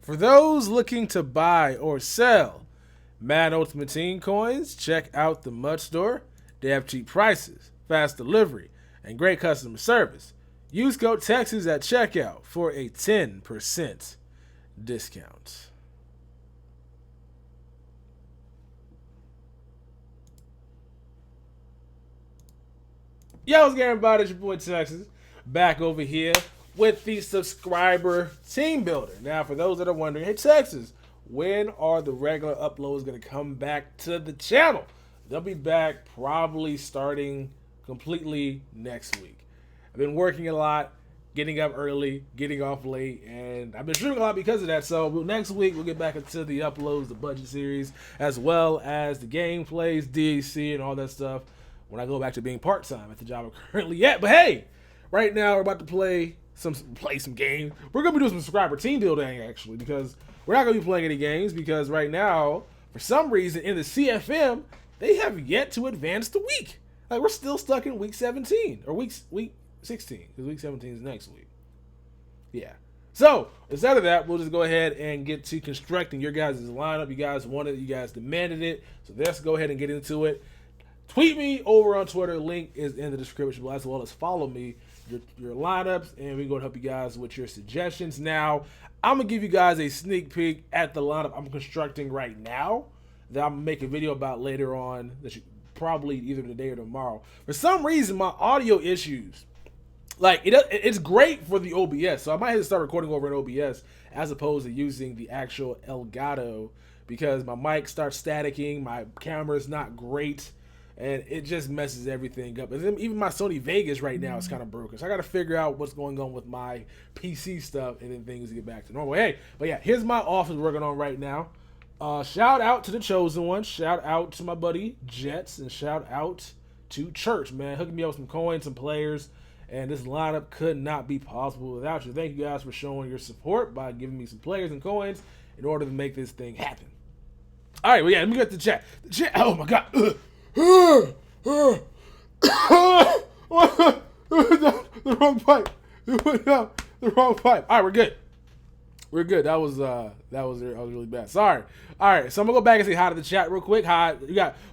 For those looking to buy or sell Madden Ultimate Team coins, check out the MUT store. They have cheap prices, fast delivery, and great customer service. Use code Texas at checkout for a 10% discount. Yo, what's going on? It's your boy Texas, back over here with the subscriber team builder. Now, for those that are wondering, hey Texas, when are the regular uploads going to come back to the channel? They'll be back probably starting completely next week. I've been working a lot, getting up early, getting off late, and I've been streaming a lot because of that. So next week we'll get back into the uploads, the budget series, as well as the gameplays, DAC, and all that stuff when I go back to being part-time at the job I'm currently at. But hey, right now we're about to play some games. We're going to be doing some subscriber team building, actually, because we're not going to be playing any games because right now, for some reason, in the CFM, they have yet to advance the week. Like, we're still stuck in week 17, or week 16, because week 17 is next week. Yeah. So, instead of that, we'll just go ahead and get to constructing your guys' lineup. You guys wanted it, you guys demanded it, so let's go ahead and get into it. Tweet me over on Twitter. Link is in the description below, as well as follow me, your lineups, and we're going to help you guys with your suggestions. Now, I'm going to give you guys a sneak peek at the lineup I'm constructing right now that I'm going to make a video about later on, that you probably either today or tomorrow. For some reason, my audio issues, like, it's great for the OBS, so I might have to start recording over an OBS as opposed to using the actual Elgato, because my mic starts staticking, my camera's not great, and it just messes everything up. And then even my Sony Vegas right now is kind of broken. So I got to figure out what's going on with my PC stuff and then things get back to normal. Hey, but yeah, here's my office working on right now. Shout out to the Chosen One. Shout out to my buddy Jets. And shout out to Church, man. Hooking me up with some coins, some players. And this lineup could not be possible without you. Thank you guys for showing your support by giving me some players and coins in order to make this thing happen. All right, well, yeah, let me get the chat. The chat, oh my God. The wrong pipe. It went down the wrong pipe. All right, we're good. We're good. That was really bad. Sorry. All right, so I'm gonna go back and say hi to the chat real quick. Hi.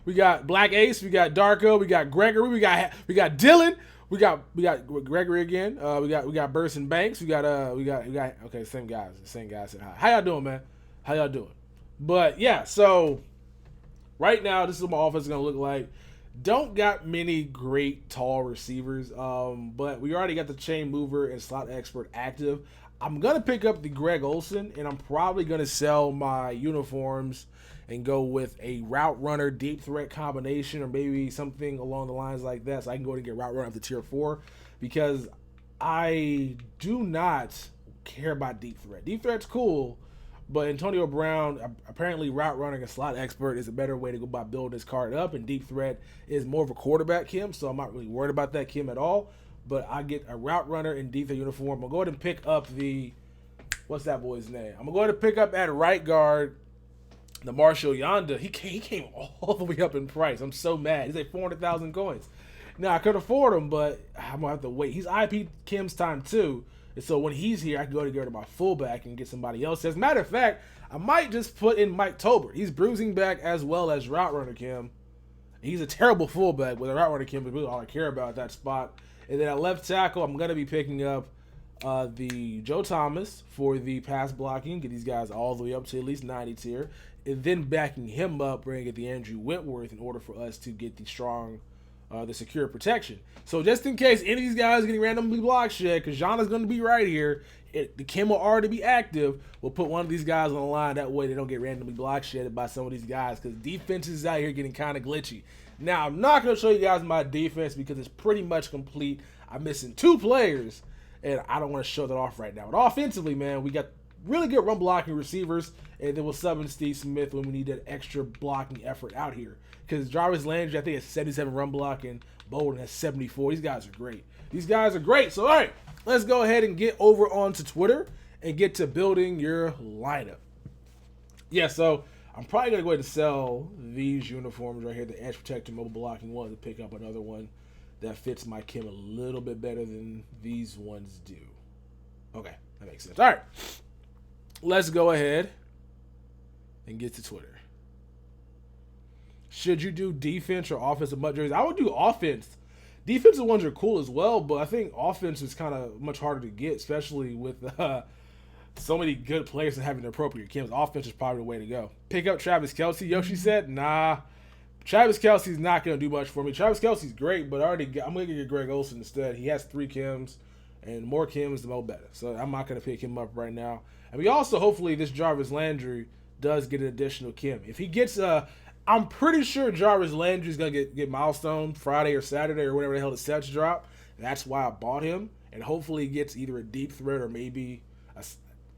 We got Black Ace. We got Darko. We got Gregory. We got Dylan. We got Gregory again. We got Burson Banks. We got okay, same guys said hi. How y'all doing, man? How y'all doing? But yeah, so right now, this is what my offense is going to look like. Don't got many great tall receivers, but we already got the chain mover and slot expert active. I'm going to pick up the Greg Olsen, and I'm probably going to sell my uniforms and go with a route runner deep threat combination, or maybe something along the lines like that, so I can go ahead and get route runner up to tier 4, because I do not care about deep threat. Deep threat's cool, but Antonio Brown, apparently route running and slot expert is a better way to go about building his card up, and deep threat is more of a quarterback Kim, so I'm not really worried about that Kim at all. But I get a route runner and deep threat uniform. I'm going to go ahead and pick up the, what's that boy's name? I'm going to go ahead and pick up at right guard the Marshall Yonda. He came all the way up in price. I'm so mad. He's like 400,000 coins. Now, I could afford him, but I'm going to have to wait. He's IP Kim's time too. And so when he's here, I can go to get my fullback and get somebody else. As a matter of fact, I might just put in Mike Tolbert. He's bruising back as well as route runner Kim. He's a terrible fullback with a route runner Kim, but really all I care about at that spot. And then at left tackle, I'm going to be picking up the Joe Thomas for the pass blocking. Get these guys all the way up to at least 90 tier. And then backing him up, bringing the Andrew Whitworth in order for us to get the strong, the secure protection. So just in case any of these guys are getting randomly block shed, because Jana's going to be right here, the Kim will already be active. We'll put one of these guys on the line. That way they don't get randomly block shedded by some of these guys, because defenses out here getting kind of glitchy. Now, I'm not going to show you guys my defense because it's pretty much complete. I'm missing 2 players, and I don't want to show that off right now. But offensively, man, we got really good run blocking receivers, and then we'll sub in Steve Smith when we need that extra blocking effort out here. Because Jarvis Landry, I think, has 77 run blocking. Bolden has 74. These guys are great. These guys are great. So, all right, let's go ahead and get over onto Twitter and get to building your lineup. Yeah, so I'm probably going to go ahead and sell these uniforms right here, the Edge Protector Mobile Blocking one, to pick up another one that fits my Kim a little bit better than these ones do. Okay, that makes sense. All right. let's go ahead and get to Twitter. Should you do defense or offensive MUT jerseys? I would do offense. Defensive ones are cool as well, but I think offense is kind of much harder to get, especially with so many good players and having the appropriate Kims. Offense is probably the way to go. Pick up Travis Kelce. Yoshi said, nah. Travis Kelce's not going to do much for me. Travis Kelce's great, but I'm going to get Greg Olsen instead. He has 3 Kims, and more Kims, the more better. So I'm not going to pick him up right now. And we also, hopefully, this Jarvis Landry does get an additional Kim. If he gets I'm pretty sure Jarvis Landry's going to get milestone Friday or Saturday or whatever the hell the sets drop. That's why I bought him. And hopefully he gets either a deep threat or maybe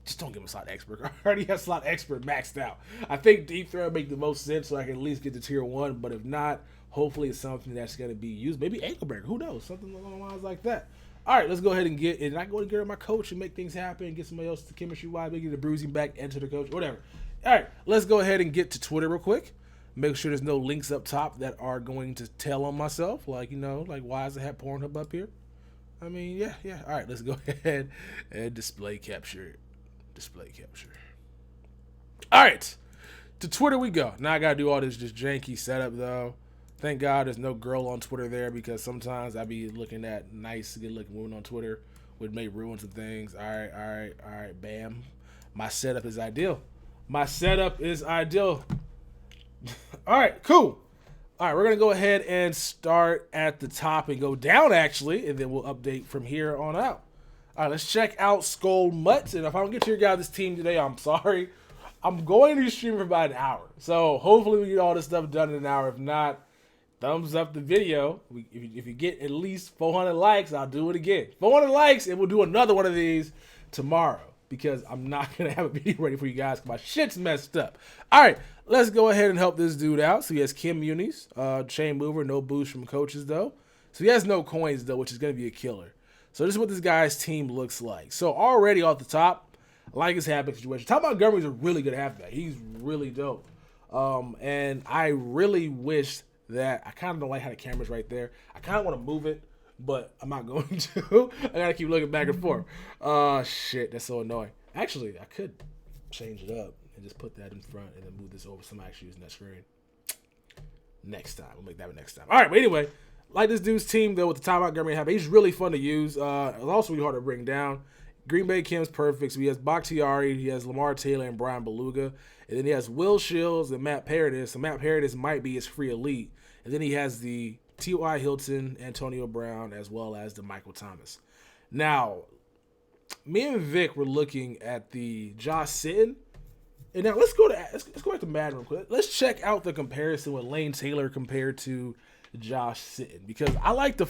just don't give him a slot expert. I already have slot expert maxed out. I think deep threat would make the most sense so I can at least get to tier 1. But if not, hopefully it's something that's going to be used. Maybe ankle breaker. Who knows? Something along the lines like that. All right, let's go ahead and get it. And I go to get my coach and make things happen and get somebody else to chemistry-wise, maybe the bruising back into the coach, whatever. All right, let's go ahead and get to Twitter real quick. Make sure there's no links up top that are going to tell on myself. Like, like why does it have Pornhub up here? I mean, yeah. All right, let's go ahead and display capture. Display capture. All right, to Twitter we go. Now I got to do all this just janky setup, though. Thank God there's no girl on Twitter there because sometimes I be looking at nice, good-looking women on Twitter would may ruin some things. All right, bam. My setup is ideal. All right, cool. All right, we're going to go ahead and start at the top and go down, actually, and then we'll update from here on out. All right, let's check out Skull Mutts, and if I don't get to your guys' team today, I'm sorry. I'm going to be streaming for about an hour, so hopefully we get all this stuff done in an hour. If not, thumbs up the video. If you get at least 400 likes, I'll do it again. 400 likes, and we'll do another one of these tomorrow because I'm not going to have a video ready for you guys because my shit's messed up. All right. Let's go ahead and help this dude out. So he has Kim Muniz, chain mover, no boost from coaches though. So he has no coins though, which is going to be a killer. So this is what this guy's team looks like. So already off the top, I like his halfback situation. Tom Montgomery's a really good halfback. He's really dope. And I really wish that I kind of don't like how the camera's right there. I kind of want to move it, but I'm not going to. I got to keep looking back and forth. Shit, that's so annoying. Actually, I could change it up and just put that in front and then move this over. Somebody actually using that screen. Next time. We'll make that next time. All right, but anyway, like this dude's team, though, with the Tom Montgomery halfback, he's really fun to use. It's also really hard to bring down. Green Bay Kim's perfect. So he has Bakhtiari, he has Lamar Taylor, and Brian Beluga. And then he has Will Shields and Matt Paradis. So Matt Paradis might be his free elite. And then he has the T.Y. Hilton, Antonio Brown, as well as the Michael Thomas. Now, me and Vic were looking at the Josh Sitton. And now let's go back to Madden real quick. Let's check out the comparison with Lane Taylor compared to Josh Sitton, because I like to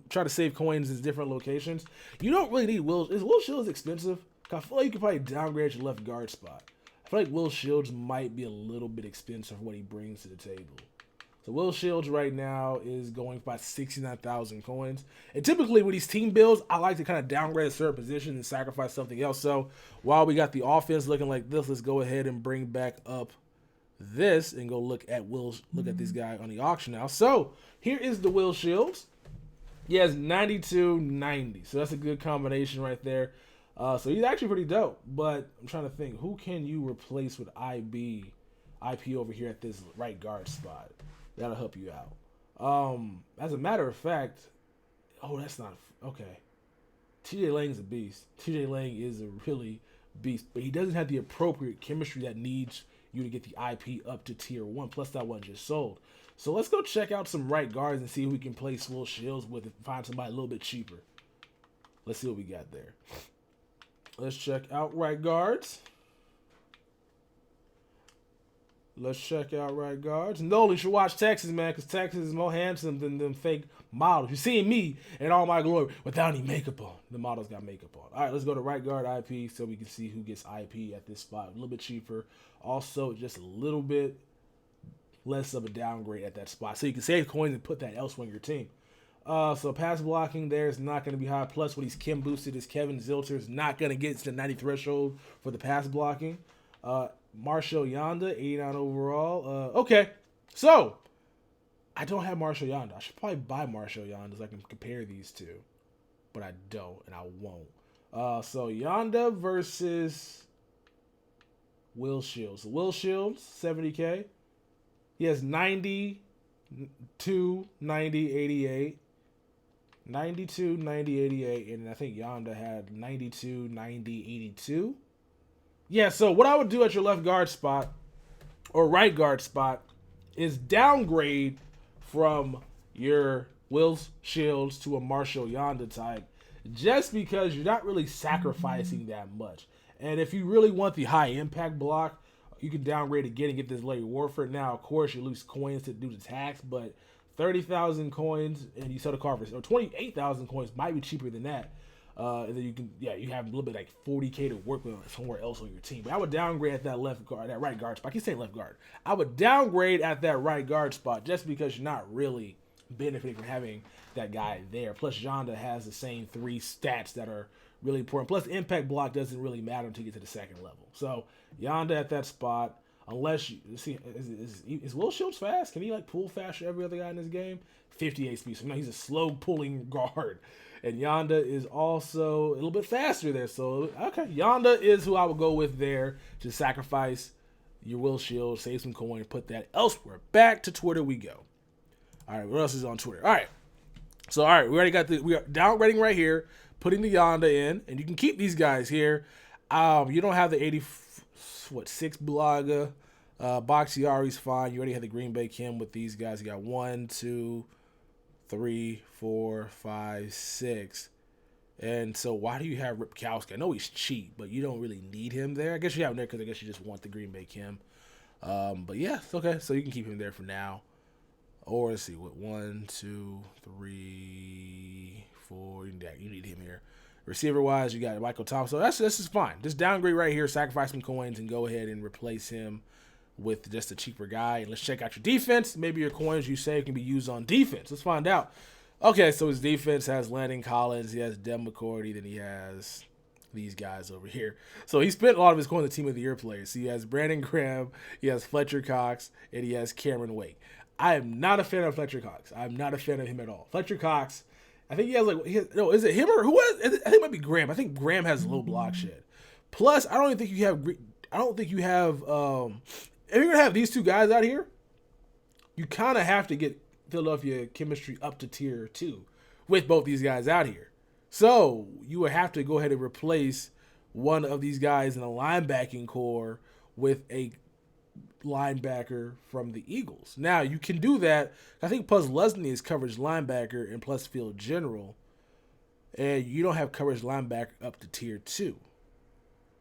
try to save coins in different locations. You don't really need Will. Is Will Shields expensive? I feel like you could probably downgrade your left guard spot. I feel like Will Shields might be a little bit expensive for what he brings to the table. So Will Shields right now is going for about 69,000 coins. And typically with these team builds, I like to kind of downgrade a certain position and sacrifice something else. So while we got the offense looking like this, let's go ahead and bring back up this and go look at this guy on the auction now. So here is the Will Shields. He has 92-90. So that's a good combination right there. So he's actually pretty dope. But I'm trying to think, who can you replace with IP over here at this right guard spot? That'll help you out. As a matter of fact, that's not okay. TJ Lang's a beast. TJ Lang is a really beast, but he doesn't have the appropriate chemistry that needs you to get the IP up to tier 1. Plus that one just sold. So let's go check out some right guards and see who we can place Will Shields with and find somebody a little bit cheaper. Let's see what we got there. Let's check out right guards. Nolan, you should watch Texas, man, because Texas is more handsome than them fake models. You're seeing me in all my glory without any makeup on. The models got makeup on. All right, let's go to right guard IP so we can see who gets IP at this spot. A little bit cheaper. Also, just a little bit less of a downgrade at that spot. So you can save coins and put that elsewhere in your team. So pass blocking there is not going to be high. Plus, when he's Kim boosted, is Kevin Zilter is not going to get to the 90 threshold for the pass blocking. Marshall Yanda, 89 overall. Okay, so I don't have Marshall Yanda. I should probably buy Marshall Yanda so I can compare these two, but I don't and I won't. So Yanda versus Will Shields. Will Shields, 70K. He has 90, 90, 88. 92, 90, 88. And I think Yonda had 92, 90, 82. Yeah, so what I would do at your left guard spot or right guard spot is downgrade from your Will Shields to a Marshall Yonda type just because you're not really sacrificing that much. And if you really want the high impact block, you can downgrade again and get this Larry Warford. Now, of course, you lose coins to do the tax, but 30,000 coins and you sell the car for, or 28,000 coins might be cheaper than that. And then you can, you have a little bit like 40K to work with somewhere else on your team. But I would downgrade at that left guard, that right guard spot. I keep saying left guard. I would downgrade at that right guard spot just because you're not really benefiting from having that guy there. Plus, Yonda has the same 3 stats that are really important. Plus, impact block doesn't really matter until you get to the second level. So, Yonda at that spot, unless you see, is Will Shields fast? Can he like pull faster than every other guy in this game? 58 speed. So, no, he's a slow pulling guard. And Yonda is also a little bit faster there. So, okay, Yonda is who I would go with there to sacrifice your Will Shields, save some coin, put that elsewhere. Back to Twitter we go. All right, what else is on Twitter? All right. So, all right, we are downgrading right here, putting the Yonda in, and you can keep these guys here. You don't have the 6 Bulaga. Bakhtiari's fine. You already had the Green Bay Kim with these guys. You got 1, 2, 3, 4, 5, 6. And so why do you have Ripkowski? I know he's cheap, but you don't really need him there. I guess you have him there because I guess you just want the Green Bay Kim. But yeah, okay. So you can keep him there for now. Or let's see, what 1, 2, 3, 4. You need him here. Receiver wise, you got Michael Thompson. So this is fine. Just downgrade right here, sacrifice some coins, and go ahead and replace him with just a cheaper guy. And let's check out your defense. Maybe your coins you save can be used on defense. Let's find out. Okay, so his defense has Landon Collins, he has Dem McCourty, then he has these guys over here. So he spent a lot of his coins on the Team of the Year players. So he has Brandon Graham, he has Fletcher Cox, and he has Cameron Wake. I am not a fan of Fletcher Cox. I'm not a fan of him at all. Fletcher Cox, I think he has is it him or who has? I think it might be Graham. I think Graham has low block shed. Plus, I don't think you have. If you're gonna have these two guys out here, you kind of have to get Philadelphia chemistry up to tier 2 with both these guys out here. So you would have to go ahead and replace one of these guys in a linebacking core with a linebacker from the Eagles. Now you can do that. I think plus Lesney is coverage linebacker and plus field general, and you don't have coverage linebacker up to tier 2.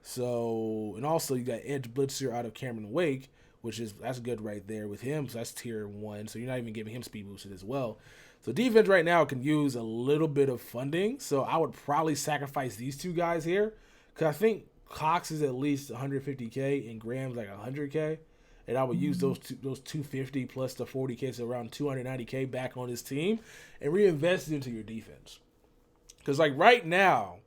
So, and also you got edge blitzer out of Cameron Wake, that's good right there with him. So that's tier 1. So you're not even giving him speed boosted as well. So defense right now can use a little bit of funding. So I would probably sacrifice these two guys here because I think Cox is at least 150K and Graham's like 100K. And I would use those 250 plus the 40K, so around 290K back on his team and reinvest it into your defense. Because right now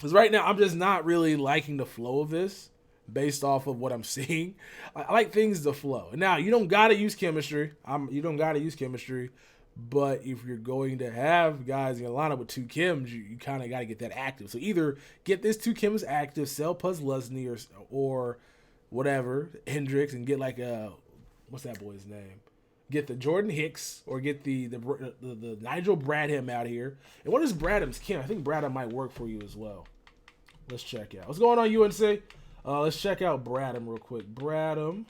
I'm just not really liking the flow of this based off of what I'm seeing. I like things to flow. Now, you don't got to use chemistry. But if you're going to have guys in a lineup with 2 Kims, you kind of got to get that active. So either get this 2 Kims active, sell Puz Lesney or whatever, Hendricks, and get like what's that boy's name? Get the Jordan Hicks or get the Nigel Bradham out here. And what is Bradham's Kim? I think Bradham might work for you as well. Let's check out. What's going on, UNC? Let's check out Bradham real quick. Bradham,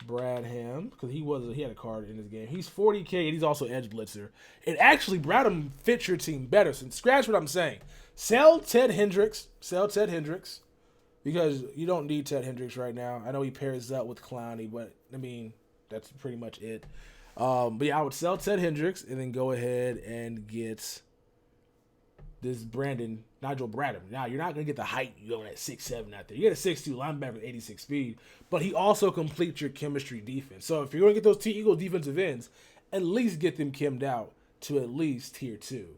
because he had a card in his game. He's 40K and he's also edge blitzer. And actually, Bradham fits your team better. So scratch what I'm saying. Sell Ted Hendricks. Because you don't need Ted Hendricks right now. I know he pairs up with Clowney, but I mean, that's pretty much it. But yeah, I would sell Ted Hendricks and then go ahead and get this Nigel Bradham. Now, you're not going to get the height you going at 6'7" out there. You get a 6'2" linebacker with 86 speed, but he also completes your chemistry defense. So if you're going to get those Eagles defensive ends, at least get them kimmed out to at least tier 2.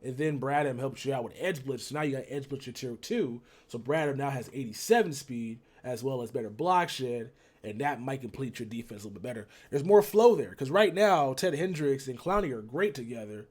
And then Bradham helps you out with edge blitz. So now you got edge blitz tier 2. So Bradham now has 87 speed as well as better block shed, and that might complete your defense a little bit better. There's more flow there because right now Ted Hendricks and Clowney are great together,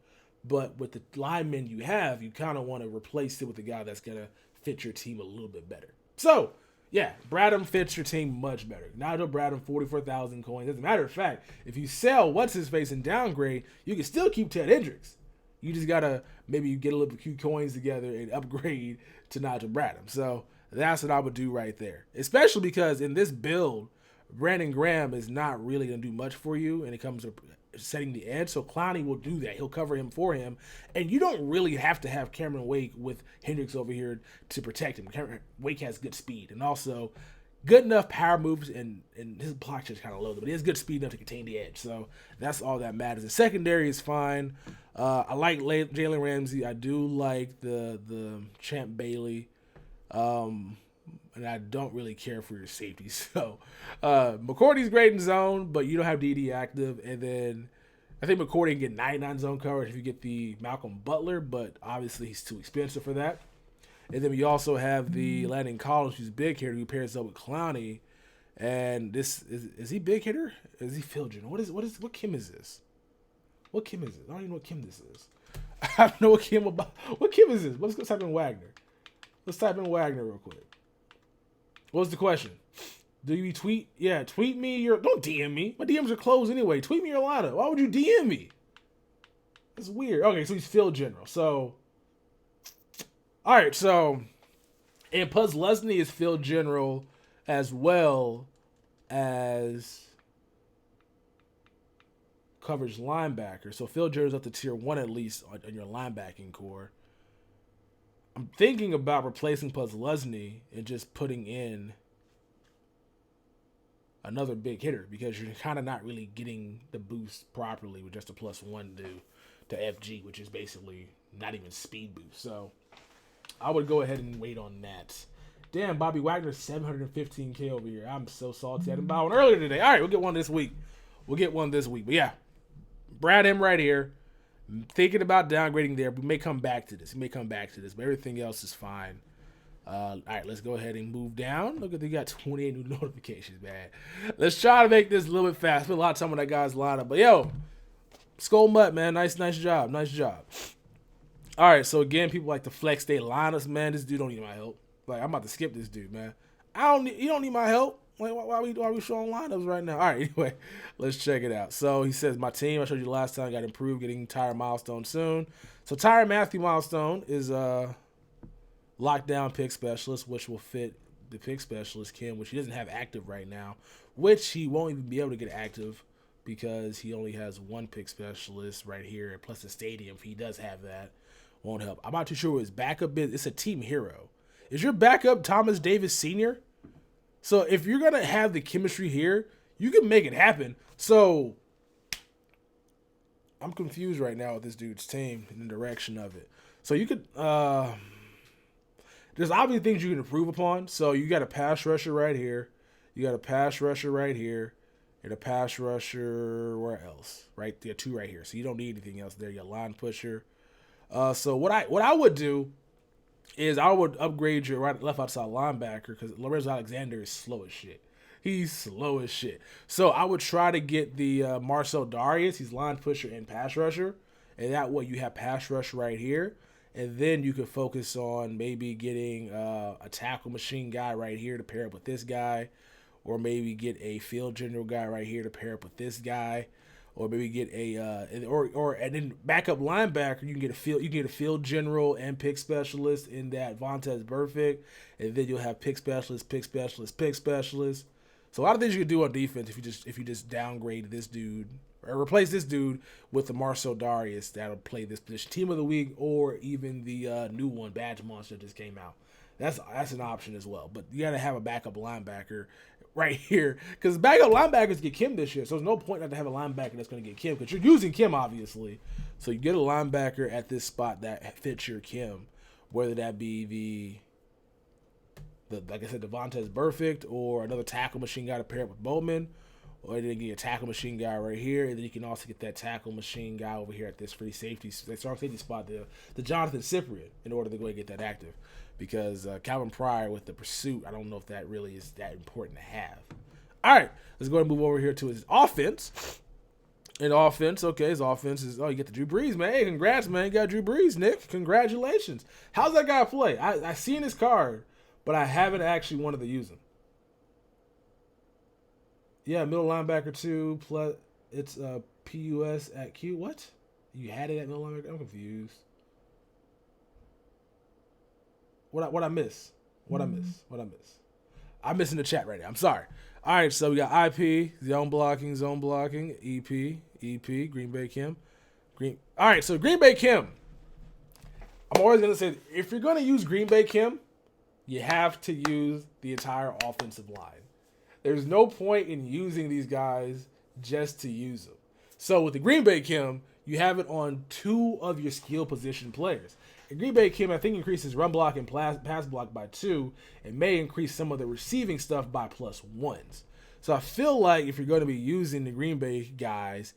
but with the linemen you have, you kind of want to replace it with a guy that's going to fit your team a little bit better. So, yeah, Bradham fits your team much better. Nigel Bradham, 44,000 coins. As a matter of fact, if you sell what's-his-face and downgrade, you can still keep Ted Hendricks. You just got to maybe get a little few coins together and upgrade to Nigel Bradham. So, that's what I would do right there. Especially because in this build, Brandon Graham is not really going to do much for you, and it comes to setting the edge. So Clowney will do that. He'll cover him for him, and you don't really have to have Cameron Wake with Hendricks over here to protect him. Cameron Wake has good speed and also good enough power moves, and his block is kind of low, but he has good speed enough to contain the edge. So that's all that matters. The secondary is fine. I like Jalen Ramsey. I do like the Champ Bailey. And I don't really care for your safety. So McCourty's great in zone, but you don't have DD active. And then I think McCourty can get 99 zone coverage if you get the Malcolm Butler, but obviously he's too expensive for that. And then we also have the Landon Collins, who's big hitter, who pairs up with Clowney. And this is he big hitter? Is he field general? What Kim is this? What Kim is this? I don't even know what Kim this is. I don't know what Kim is this? Let's go type in Wagner. Let's type in Wagner real quick. What's the question? Do you tweet? Yeah, tweet me your... Don't DM me. My DMs are closed anyway. Tweet me your lineup. Why would you DM me? That's weird. Okay, so he's field general. So... Alright, so... And Puz Lesney is field general as well as coverage linebacker. So field general is up to tier 1 at least on your linebacking core. I'm thinking about replacing Puz Lesney and just putting in another big hitter because you're kind of not really getting the boost properly with just a +1 due to FG, which is basically not even speed boost. So I would go ahead and wait on that. Damn, Bobby Wagner, 715K over here. I'm so salty. I didn't buy one earlier today. All right, we'll get one this week. But yeah, Brad M right here. I'm thinking about downgrading there. We may come back to this. But everything else is fine. All right, let's go ahead and move down. Look at they got 28 new notifications, man. Let's try to make this a little bit fast. Spent a lot of time on that guy's lineup. But, yo, Skull Mutt, man. Nice job. All right, so, again, people like to flex their lineups, man. This dude don't need my help. Like, I'm about to skip this dude, man. You don't need my help. Why are we showing lineups right now? All right, anyway, let's check it out. So he says, my team, I showed you last time, got improved, getting Tyrann Milestone soon. So Tyrann Matthew Milestone is a lockdown pick specialist, which will fit the pick specialist, Kim, which he doesn't have active right now, which he won't even be able to get active because he only has one pick specialist right here, plus the stadium. If he does have that, won't help. I'm not too sure what his backup is. It's a team hero. Is your backup Thomas Davis Sr.? So if you're going to have the chemistry here, you can make it happen. So I'm confused right now with this dude's team and the direction of it. So you could, there's obviously things you can improve upon. So you got a pass rusher right here. You got a pass rusher right here. And a pass rusher, where else? Right there, 2 right here. So you don't need anything else there. Your line pusher. So what I would do is I would upgrade your left outside linebacker because Lorenzo Alexander is slow as shit. He's slow as shit. So I would try to get the Marcel Darius. He's line pusher and pass rusher. And that way you have pass rush right here. And then you can focus on maybe getting a tackle machine guy right here to pair up with this guy. Or maybe get a field general guy right here to pair up with this guy. Or maybe get a and then backup linebacker. You can get a field general and pick specialist in that Vontaze Burfict, and then you'll have pick specialist. So a lot of things you can do on defense if you just downgrade this dude or replace this dude with the Marcel Darius that'll play this position, team of the week, or even the new one, Badge Monster, just came out. That's an option as well. But you got to have a backup linebacker right here because backup linebackers get Kim this year. So there's no point not to have a linebacker that's going to get Kim because you're using Kim, obviously. So you get a linebacker at this spot that fits your Kim, whether that be the like I said, the Vontaze Burfict or another tackle machine guy to pair up with Bowman. Or then get a tackle machine guy right here, and then you can also get that tackle machine guy over here at this free safety spot, the Jonathan Cyprian, in order to go and get that active. Because Calvin Pryor with the pursuit, I don't know if that really is that important to have. All right, let's go ahead and move over here to his offense. His offense is, you get the Drew Brees, man. Hey, congrats, man. You got Drew Brees, Nick. Congratulations. How's that guy play? I seen his card, but I haven't actually wanted to use him. Yeah, middle linebacker too. Plus, it's PUS at Q. What? You had it at middle linebacker? I'm confused. What I miss? What I miss? What I miss? I'm missing the chat right now. I'm sorry. All right, so we got IP, zone blocking, EP, Green Bay Kim. All right, so Green Bay Kim. I'm always going to say, if you're going to use Green Bay Kim, you have to use the entire offensive line. There's no point in using these guys just to use them. So with the Green Bay Kim, you have it on 2 of your skill position players. And Green Bay Kim, I think, increases run block and pass block by 2 and may increase some of the receiving stuff by +1s. So I feel like if you're going to be using the Green Bay guys,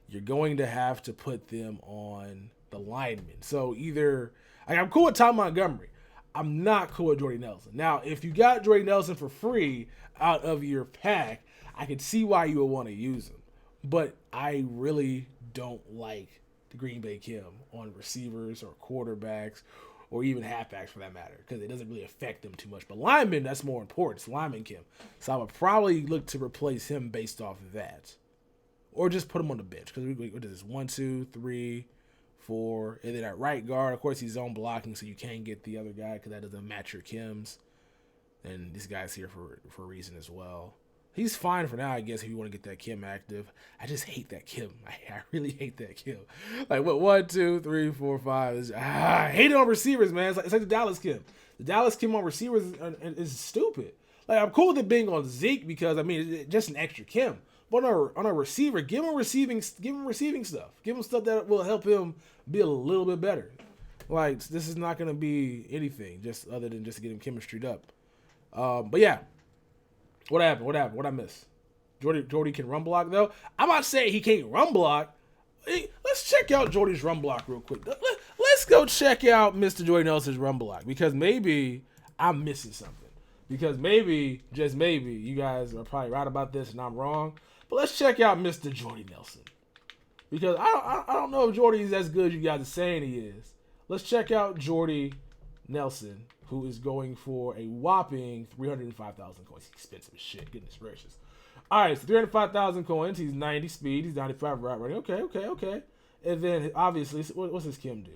you're going to have to put them on the linemen. So either, I'm cool with Tom Montgomery. I'm not cool with Jordy Nelson. Now, if you got Jordy Nelson for free out of your pack, I can see why you would want to use him. But I really don't like the Green Bay Kim on receivers or quarterbacks or even halfbacks for that matter, because it doesn't really affect them too much. But linemen, that's more important. It's lineman Kim. So I would probably look to replace him based off of that. Or just put him on the bench. Because what is this? 1, 2, 3, 4. And then at right guard, of course, he's zone blocking, so you can't get the other guy because that doesn't match your Kims. And this guy's here for a reason as well. He's fine for now, I guess, if you want to get that Kim active. I just hate that Kim. I really hate that Kim. Like, what, 1, 2, 3, 4, 5. I hate it on receivers, man. It's like the Dallas Kim. The Dallas Kim on receivers is stupid. Like, I'm cool with it being on Zeke because, I mean, it's just an extra Kim. But on a receiver, give him receiving stuff. Give him stuff that will help him be a little bit better. Like, this is not going to be anything just other than just to get him chemistryed up. But yeah. What happened? What I missed? Jordy can run block, though. I'm not saying he can't run block. Hey, let's check out Jordy's run block real quick. Let's go check out Mr. Jordy Nelson's run block, because maybe I'm missing something. Because maybe, just maybe, you guys are probably right about this and I'm wrong. But let's check out Mr. Jordy Nelson. Because I don't know if Jordy's as good as you guys are saying he is. Let's check out Jordy Nelson, who is going for a whopping 305,000 coins. He's expensive as shit. Goodness gracious. All right, so 305,000 coins. He's 90 speed. He's 95 route running. Okay. And then, obviously, what's his Kim do?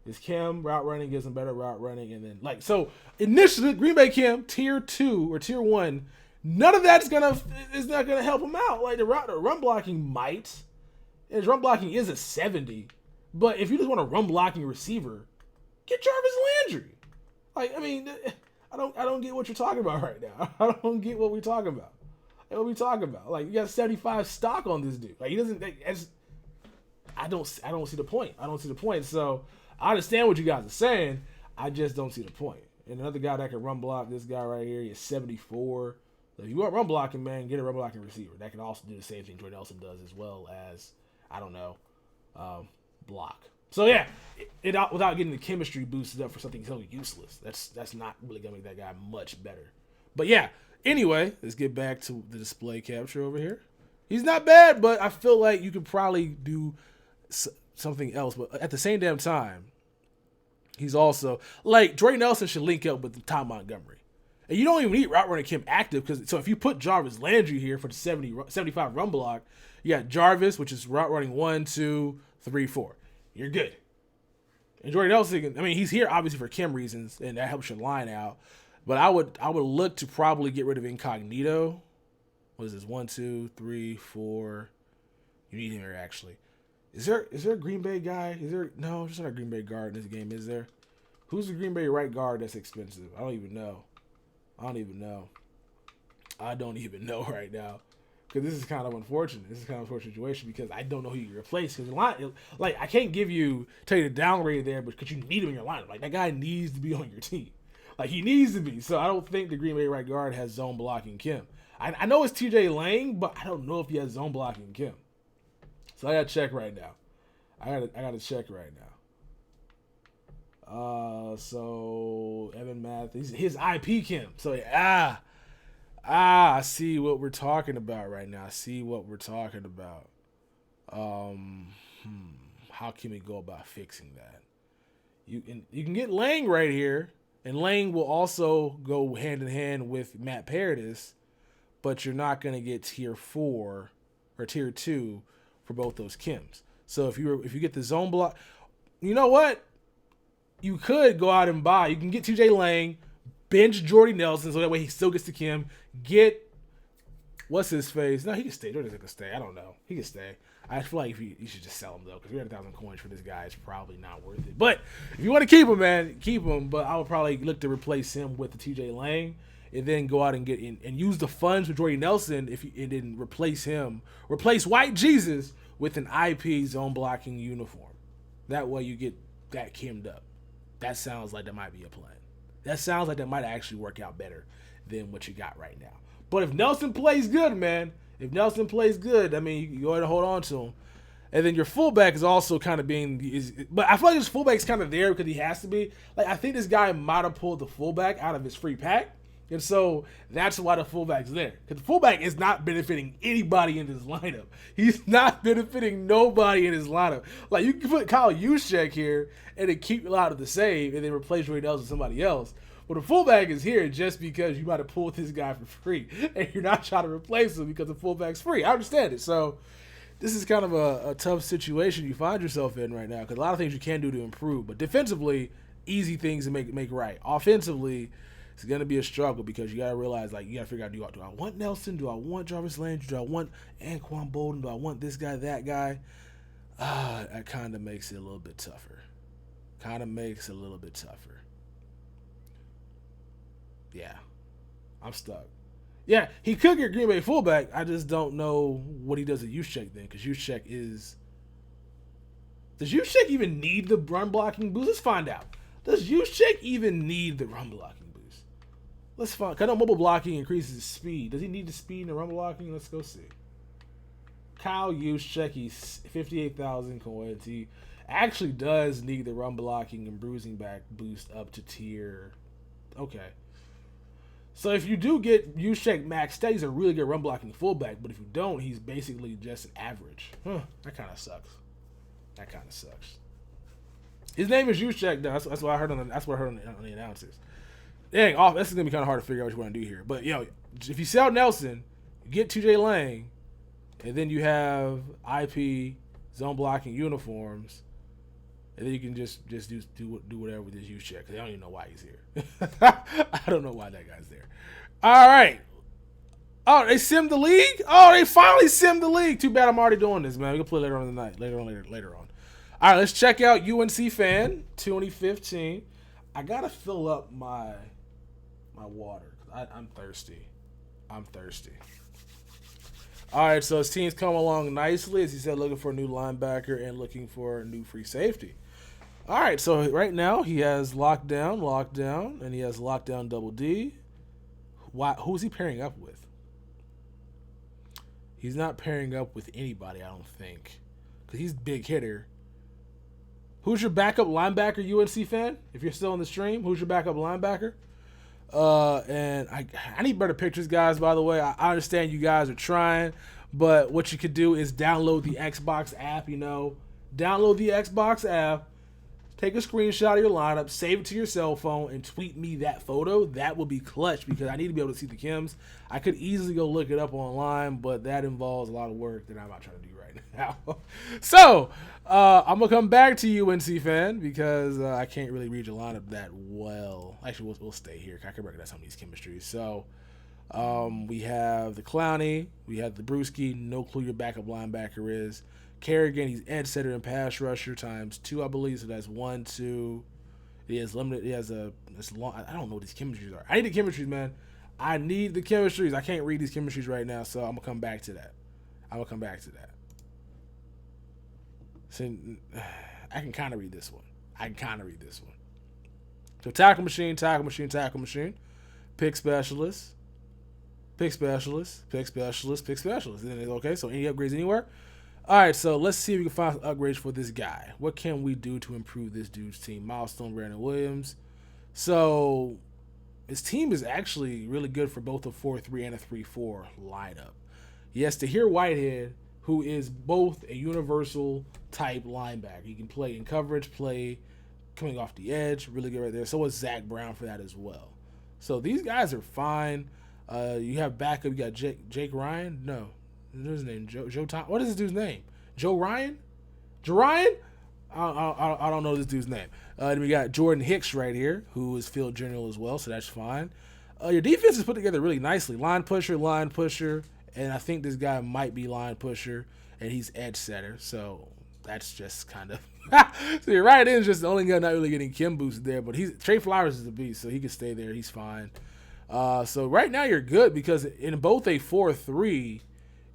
His Kim route running gives him better route running. And then, so initially, Green Bay Kim, tier 2 or tier 1, none of that is not gonna help him out. Like, the run blocking might. And his run blocking is a 70. But if you just want a run blocking receiver, get Jarvis Landry. Like, I mean, I don't get what you're talking about right now. I don't get what we're talking about. What are we talking about? Like, you got 75 stock on this dude. Like, he doesn't. I don't see the point. So I understand what you guys are saying. I just don't see the point. And another guy that can run block, this guy right here, he's 74. So if you want run blocking, man, get a run blocking receiver. That can also do the same thing Jordy Nelson does, as well as, block. So yeah, without getting the chemistry boosted up for something so useless, that's not really gonna make that guy much better. But yeah, anyway, let's get back to the display capture over here. He's not bad, but I feel like you could probably do something else. But at the same damn time, he's also like Jordy Nelson should link up with Tom Montgomery, and you don't even need route running Kim active so if you put Jarvis Landry here for the 75 run block, you got Jarvis, which is route running 1, 2, 3, 4. You're good. And Jordy Nelson, I mean, he's here obviously for Kim reasons, and that helps your line out. But I would look to probably get rid of Incognito. What is this? 1, 2, 3, 4. You need him here actually. Is there a Green Bay guy? No, there's not a Green Bay guard in this game, is there? Who's the Green Bay right guard that's expensive? I don't even know right now. Because this is kind of unfortunate. This is kind of an unfortunate situation because I don't know who you replace. Because I can't tell you the downgrade there, but because you need him in your lineup. Like, that guy needs to be on your team. Like, he needs to be. So I don't think the Green Bay right guard has zone blocking Kim. I know it's TJ Lang, but I don't know if he has zone blocking Kim. So I gotta check right now. I gotta check right now. So Evan Math, his IP Kim. So I see what we're talking about right now. How can we go about fixing that? You can get Lang right here, And Lang will also go hand in hand with Matt Paradis, but you're not going to get tier 4 or tier 2 for both those Kims. So if you get the zone block, you know what? You could go out and buy. You can get TJ Lang, bench Jordy Nelson, so that way he still gets the Kim. Get what's his face? No, he can stay. Jordy doesn't stay. I don't know. He can stay. I feel like you should just sell him though, because 300,000 coins for this guy is probably not worth it. But if you want to keep him, man, keep him. But I would probably look to replace him with the TJ Lang, and then go out and get in and use the funds for Jordy Nelson and then replace White Jesus with an IP zone blocking uniform. That way you get that kimmed up. That sounds like that might be a plan. That sounds like that might actually work out better than what you got right now. But if Nelson plays good, man, if Nelson plays good, I mean, you go ahead and hold on to him. And then your fullback is also kind of but I feel like his fullback's kind of there because he has to be. Like, I think this guy might have pulled the fullback out of his free pack. And so that's why the fullback's there. Because the fullback is not benefiting anybody in this lineup. He's not benefiting nobody in his lineup. Like, you can put Kyle Juszczyk here and then keep a lot of the save and then replace Jordy Nelson with somebody else. But the fullback is here just because you might have pulled this guy for free. And you're not trying to replace him because the fullback's free. I understand it. So this is kind of a tough situation you find yourself in right now. Because a lot of things you can do to improve. But defensively, easy things to make right. Offensively, it's going to be a struggle because you got to realize, like, you got to figure out, do I want Nelson? Do I want Jarvis Landry? Do I want Anquan Bolden? Do I want this guy, that guy? That kind of makes it a little bit tougher. Yeah, I'm stuck. Yeah, he could get Green Bay fullback. I just don't know what he does at Juszczyk then, because Juszczyk is... Does Juszczyk even need the run blocking boost? Let's find out. Does Juszczyk even need the run blocking? Let's find. I know mobile blocking increases speed. Does he need the speed in the run blocking? Let's go see. Kyle Juszczyk, he's 58,000 coins. He actually does need the run blocking and bruising back boost up to tier. Okay. So if you do get Juszczyk maxed out, he's a really good run blocking fullback. But if you don't, he's basically just an average. That kind of sucks. His name is Juszczyk. That's what I heard on the announcers. Dang, this is going to be kind of hard to figure out what you want to do here. But, if you sell Nelson, you get TJ Lang, and then you have IP, zone blocking uniforms, and then you can just do whatever with this Juszczyk, because I don't even know why he's here. I don't know why that guy's there. All right. Oh, they simmed the league? Oh, they finally simmed the league. Too bad I'm already doing this, man. We can play later on in the night. Later on. All right, let's check out UNC Fan 2015. I got to fill up my water. I'm thirsty. All right, so his team's come along nicely, as he said, looking for a new linebacker and looking for a new free safety. All right, so right now he has lockdown, and he has lockdown double D. Who's he pairing up with? He's not pairing up with anybody, I don't think, because he's big hitter. Who's your backup linebacker, UNC Fan? If you're still on the stream, who's your backup linebacker? And I need better pictures, guys, by the way. I understand you guys are trying, but what you could do is download the Xbox app, Download the Xbox app, take a screenshot of your lineup, save it to your cell phone, and tweet me that photo. That will be clutch, because I need to be able to see the Kims. I could easily go look it up online, but that involves a lot of work that I'm not trying to do right now. So, I'm going to come back to you, UNC Fan, because I can't really read your lineup that well. Actually, we'll stay here. I can recognize some of these chemistries. So, we have the Clowney. We have the Brewski. No clue your backup linebacker is. Kerrigan, he's edge setter and pass rusher times 2, I believe. So that's 1, 2. He has limited. He has this long. I don't know what these chemistries are. I need the chemistries, man. I need the chemistries. I can't read these chemistries right now, so I'm gonna come back to that. So I can kind of read this one. So tackle machine. Pick specialist. And then okay. So any upgrades anywhere? All right, so let's see if we can find some upgrades for this guy. What can we do to improve this dude's team? Milestone, Brandon Williams. So his team is actually really good for both a 4-3 and a 3-4 lineup. He has Tahir Whitehead, who is both a universal type linebacker. He can play in coverage, play coming off the edge, really good right there. So was Zach Brown for that as well. So these guys are fine. You have backup. You got Jake Ryan. No, what's his name? Joe Tom. What is this dude's name? Joe Ryan? Joe Ryan? I don't know this dude's name. Then we got Jordan Hicks right here, who is field general as well, so that's fine. Your defense is put together really nicely. Line pusher, and I think this guy might be line pusher, and he's edge setter. So that's just kind of so your right end is just the only guy not really getting Kim boosted there, but Trey Flowers is the beast, so he can stay there. He's fine. So right now you're good because in both a 4-3,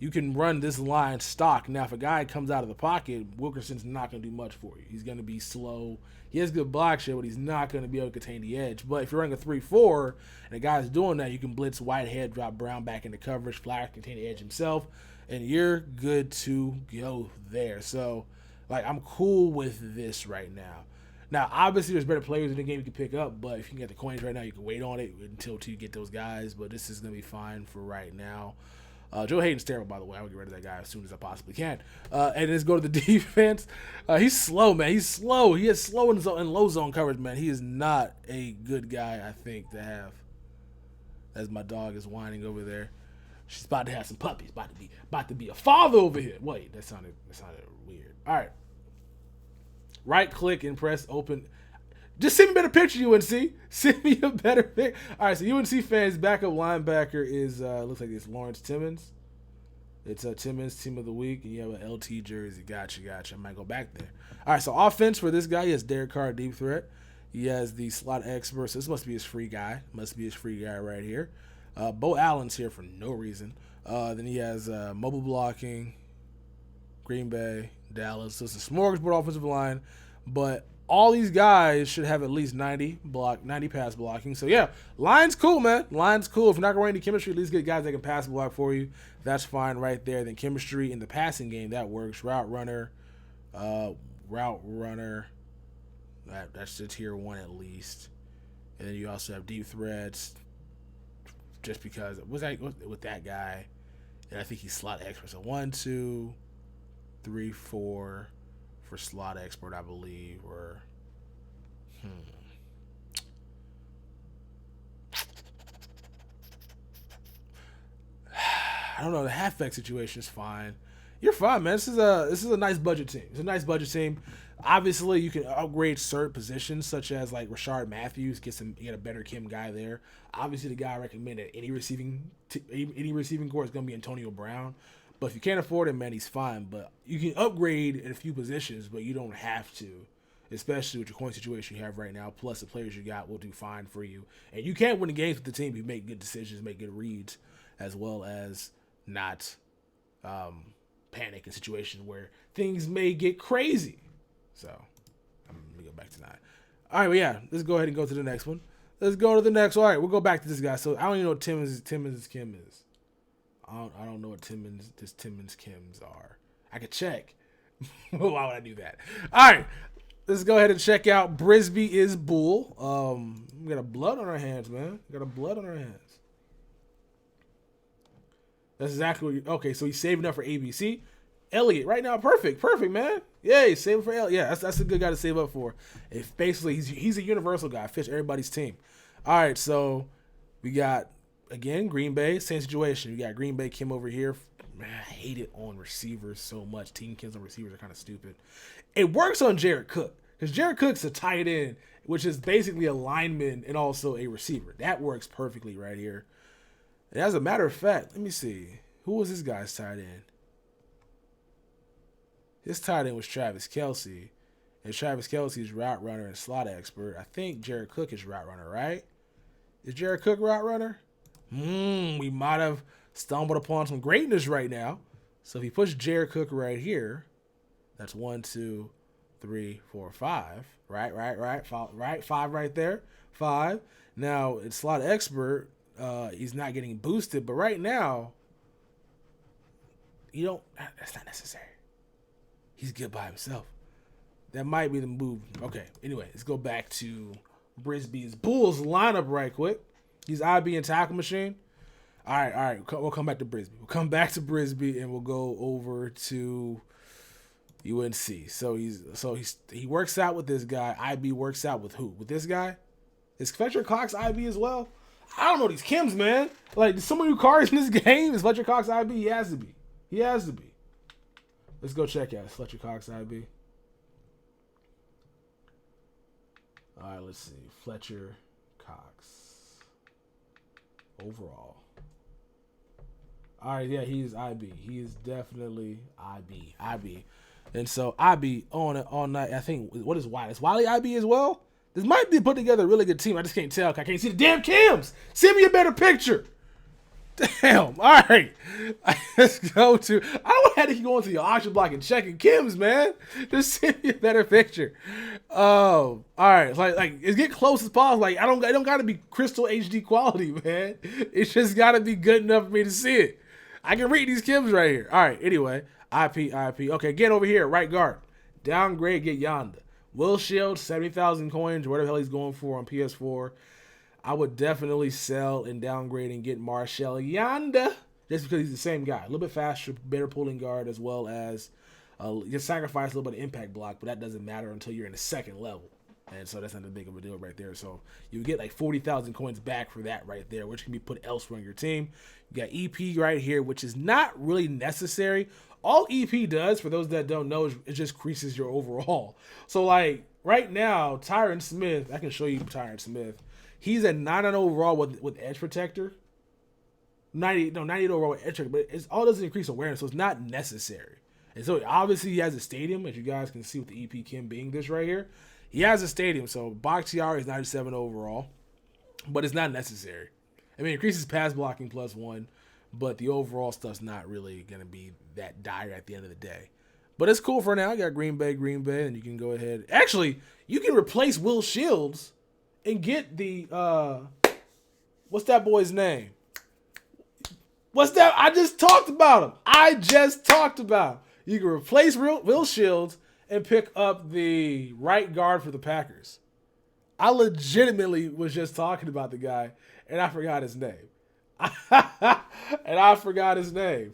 you can run this line stock. Now, if a guy comes out of the pocket, Wilkerson's not going to do much for you. He's going to be slow. He has good block share, but he's not going to be able to contain the edge. But if you're running a 3-4 and a guy's doing that, you can blitz Whitehead, drop Brown back into coverage, Flowers contain the edge himself, and you're good to go there. So, like, I'm cool with this right now. Now, obviously, there's better players in the game you can pick up, but if you can get the coins right now, you can wait on it until you get those guys. But this is going to be fine for right now. Joe Hayden's terrible, by the way. I would get rid of that guy as soon as I possibly can. And let's go to the defense. He's slow, man. He's slow. He is slow in low zone coverage, man. He is not a good guy, I think, to have. As my dog is whining over there. She's about to have some puppies. About to be a father over here. Wait, that sounded weird. All right. Right click and press open. Just send me a better picture, UNC. Send me a better pic. All right, so UNC fans, backup linebacker is, looks like it's Lawrence Timmons. It's Timmons, team of the week, and you have an LT jersey. Gotcha. I might go back there. All right, so offense for this guy, he has Derek Carr, deep threat. He has the slot expert, so this must be his free guy. Right here. Bo Allen's here for no reason. Then he has mobile blocking, Green Bay, Dallas. So it's a smorgasbord offensive line, but all these guys should have at least 90 pass blocking. So, yeah, line's cool, man. Line's cool. If you're not going to any chemistry, at least get guys that can pass block for you. That's fine right there. Then chemistry in the passing game, that works. Route runner. That's the tier 1 at least. And then you also have deep threats just because with that guy. And I think he's slot expert. So 1, 2, 3, 4. For slot expert, I believe, or I don't know. The halfback situation is fine. You're fine, man. This is a nice budget team. It's a nice budget team. Obviously, you can upgrade certain positions, such as like Rashard Matthews. Get a better Kim guy there. Obviously, the guy I recommend at any receiving core is going to be Antonio Brown. But if you can't afford him, man, he's fine. But you can upgrade in a few positions, but you don't have to, especially with your coin situation you have right now. Plus, the players you got will do fine for you. And you can win the games with the team if you make good decisions, make good reads, as well as not panic in situations where things may get crazy. So, I'm going to go back to 9. All right, well, yeah, let's go ahead and go to the next one. Let's go to the next one. All right, we'll go back to this guy. So, I don't even know what Timmons' Kim is. I don't know what Timmons Kims are. I could check. Why would I do that? All right. Let's go ahead and check out Brisby is Bull. We got a blood on our hands, man. That's exactly what okay, so he's saving up for ABC. Elliott, right now, perfect, man. Yeah, he's saving for Elliott. Yeah, that's a good guy to save up for. If basically he's a universal guy, fits everybody's team. All right, so we got again, Green Bay, same situation. We got Green Bay Kim over here. Man, I hate it on receivers so much. Team Kims on receivers are kind of stupid. It works on Jared Cook because Jared Cook's a tight end, which is basically a lineman and also a receiver. That works perfectly right here. And as a matter of fact, let me see. Who was this guy's tight end? His tight end was Travis Kelce. And Travis Kelce's route runner and slot expert. I think Jared Cook is route runner, right? Is Jared Cook route runner? We might have stumbled upon some greatness right now. So if he puts Jared Cook right here, that's 1, 2, 3, 4, 5. Right. 5 right there. 5. Now, it's slot expert. He's not getting boosted, but right now, that's not necessary. He's good by himself. That might be the move. Okay, anyway, let's go back to Brisby's Bulls lineup right quick. He's IB and tackle machine. All right. We'll come back to Brisby. And we'll go over to UNC. He works out with this guy. IB works out with who? With this guy? Is Fletcher Cox IB as well? I don't know these Kims, man. Like, there's so many cards in this game. Is Fletcher Cox IB? He has to be. He has to be. Let's go check out Fletcher Cox IB. All right, let's see. Fletcher Cox. Overall. All right, yeah, he's IB. He is definitely IB. IB. And so IB on it all night. I think, what is Wiley? Is Wiley IB as well? This might be put together a really good team. I just can't tell. I can't see the damn Kims. Send me a better picture. Damn. All right. Let's go to. I don't have to keep going to the auction block and checking Kims, man. Just send me a better picture. Oh, all right. It's like it's get close as possible. Like I don't got to be crystal HD quality, man. It's just got to be good enough for me to see it. I can read these Kims right here. All right. Anyway, IP. Okay, get over here. Right guard. Downgrade. Get Yonda. Will Shields, 70,000 coins, whatever the hell he's going for on PS4. I would definitely sell and downgrade and get Marshall Yonda just because he's the same guy. A little bit faster, better pulling guard, as well as just sacrifice a little bit of impact block, but that doesn't matter until you're in the second level. And so that's not that big of a deal right there. So you get like 40,000 coins back for that right there, which can be put elsewhere in your team. You got EP right here, which is not really necessary. All EP does, for those that don't know, is it just increases your overall. So, like, right now, Tyron Smith, I can show you Tyron Smith. He's at 9 overall with Edge Protector. 98 overall with Edge Protector, but it all doesn't increase awareness, so it's not necessary. And so, obviously, he has a stadium, as you guys can see with the EP Kim being this right here. He has a stadium, so Bakhtiari is 97 overall, but it's not necessary. I mean, it increases pass blocking +1. But the overall stuff's not really going to be that dire at the end of the day. But it's cool for now. I got Green Bay, and you can go ahead. Actually, you can replace Will Shields and get the, what's that boy's name? What's that? I just talked about him. You can replace Will Shields and pick up the right guard for the Packers. I legitimately was just talking about the guy, and I forgot his name.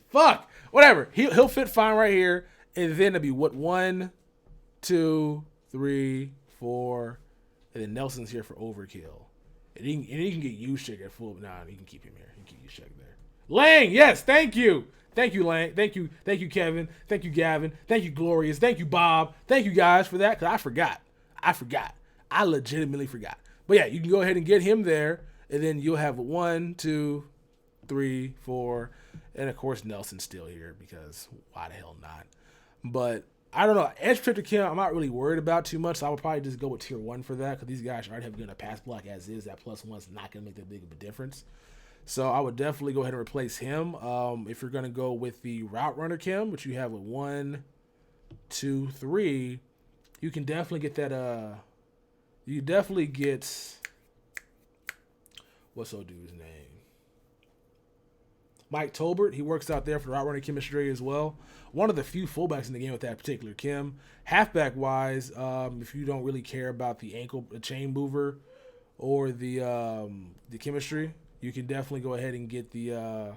Fuck. Whatever. He'll fit fine right here. And then it'll be what? 1, 2, 3, 4. And then Nelson's here for overkill. And he can get Juszczyk at full. Nah, he can keep him here. He can keep Juszczyk there. Lang, yes, thank you. Thank you, Lang. Thank you, Kevin. Thank you, Gavin. Thank you, Glorious. Thank you, Bob. Thank you guys for that. Because I forgot. I legitimately forgot. But yeah, you can go ahead and get him there. And then you'll have 1, 2, 3, 4, and of course Nelson's still here because why the hell not? But I don't know. Edge Protector Kim, I'm not really worried about too much. So I would probably just go with tier 1 for that because these guys already have good enough pass block as is. That +1's not going to make that big of a difference. So I would definitely go ahead and replace him. If you're going to go with the route runner Kim, which you have with 1, 2, 3, you can definitely get that. You definitely get. What's old dude's name? Mike Tolbert, he works out there for the route running chemistry as well. One of the few fullbacks in the game with that particular Kim. Halfback wise, if you don't really care about the chain mover, or the chemistry, you can definitely go ahead and get the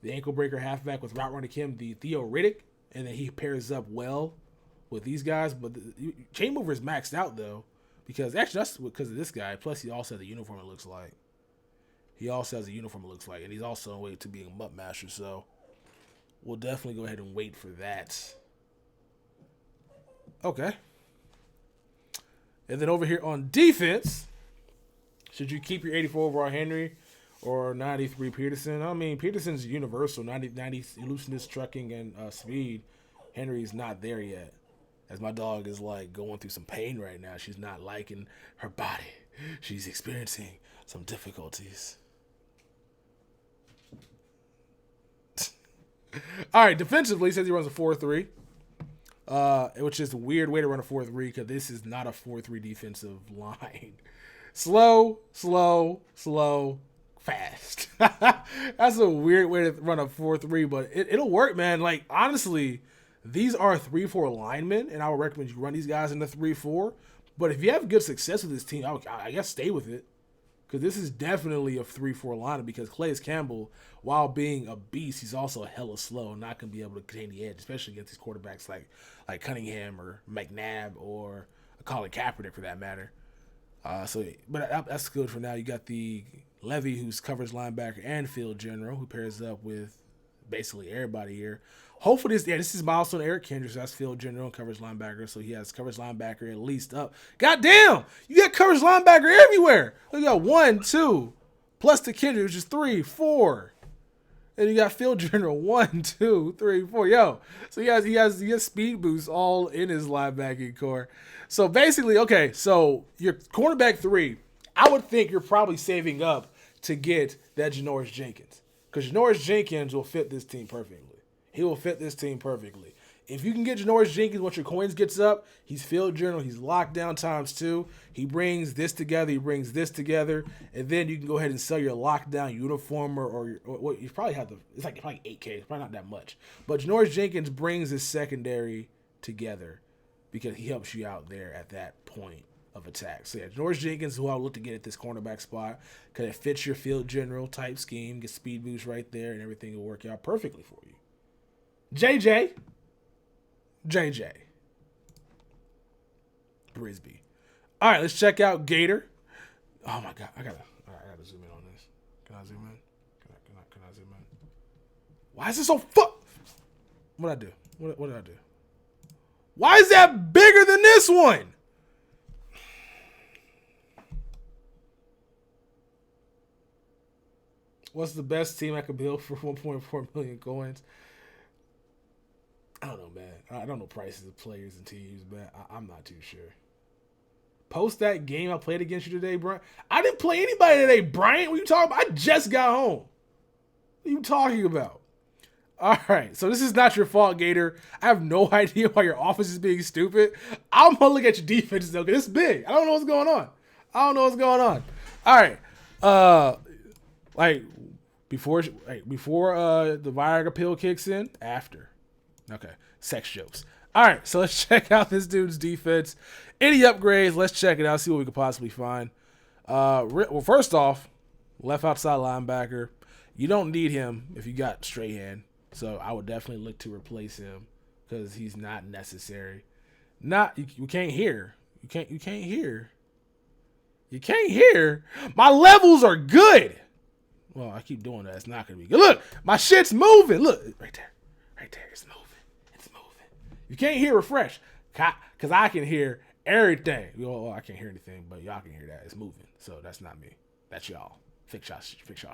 ankle breaker halfback with route running Kim, the Theo Riddick, and then he pairs up well with these guys. But the chain mover is maxed out though, because actually that's because of this guy. Plus he also has the uniform it looks like. And he's also on way to being a MUT Master, so we'll definitely go ahead and wait for that. Okay. And then over here on defense, should you keep your 84 overall Henry or 93 Peterson? I mean, Peterson's universal, 90 elusiveness, trucking, and speed. Henry's not there yet, as my dog is like going through some pain right now. She's not liking her body. She's experiencing some difficulties. All right, defensively, he says he runs a 4-3, which is a weird way to run a 4-3 because this is not a 4-3 defensive line. Slow, fast. That's a weird way to run a 4-3, but it'll work, man. Like, honestly, these are 3-4 linemen, and I would recommend you run these guys in the 3-4. But if you have good success with this team, I guess stay with it. Because this is definitely a 3-4 lineup because Calais Campbell, while being a beast, he's also hella slow and not going to be able to contain the edge, especially against these quarterbacks like Cunningham or McNabb or Colin Kaepernick for that matter. But that's good for now. You got the Levy, who's covers linebacker and field general, who pairs up with basically everybody here. Hopefully, this is milestone Eric Kendricks. So that's field general and coverage linebacker. So he has coverage linebacker at least up. Goddamn, you got coverage linebacker everywhere. You got 1, 2, plus the Kendricks, which is 3, 4. And you got field general 1, 2, 3, 4. Yo, so he has speed boosts all in his linebacking core. So basically, okay, so your cornerback 3, I would think you're probably saving up to get that Janoris Jenkins. Because Janoris Jenkins will fit this team perfectly. He will fit this team perfectly. If you can get Janoris Jenkins once your coins gets up, he's field general, he's locked down ×2. He brings this together, and then you can go ahead and sell your lockdown uniform or what you probably have it's probably 8K, it's probably not that much. But Janoris Jenkins brings his secondary together because he helps you out there at that point of attack. So yeah, Janoris Jenkins, who I would look to get at this cornerback spot, because it fits your field general type scheme, get speed boost right there, and everything will work out perfectly for you. JJ Brisby. All right, let's check out Gator. Oh my God, I gotta zoom in on this. Can I zoom in? Can I zoom in? Why is this so What'd I do? What did I do? Why is that bigger than this one? What's the best team I could build for 1.4 million coins? I don't know, man. I don't know prices of players and teams, man. I'm not too sure. Post that game I played against you today, Brian. I didn't play anybody today, Brian. What are you talking about? I just got home. What are you talking about? All right, so this is not your fault, Gator. I have no idea why your offense is being stupid. I'm going to look at your defense, though, because it's big. I don't know what's going on. All right. Before the Viagra pill kicks in, after. Okay, sex jokes. All right, so let's check out this dude's defense. Any upgrades? Let's check it out, see what we could possibly find. Well, first off, left outside linebacker. You don't need him if you got Strahan, so I would definitely look to replace him because he's not necessary. You can't hear. You can't hear. My levels are good. Well, I keep doing that. It's not going to be good. Look, my shit's moving. Look, right there. It's moving. You can't hear refresh because I can hear everything. Well, I can't hear anything, but y'all can hear that. It's moving. So that's not me. That's y'all. Fix y'all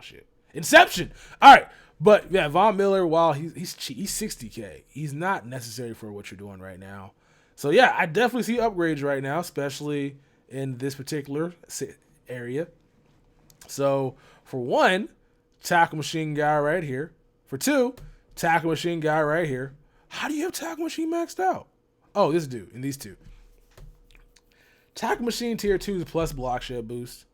shit. Inception. All right. But yeah, Von Miller, while he's 60K, he's not necessary for what you're doing right now. So yeah, I definitely see upgrades right now, especially in this particular area. So for 1, tackle machine guy right here. For 2, tackle machine guy right here. How do you have tackle machine maxed out? Oh, this dude and these 2. Tackle machine tier 2 plus block shed boost.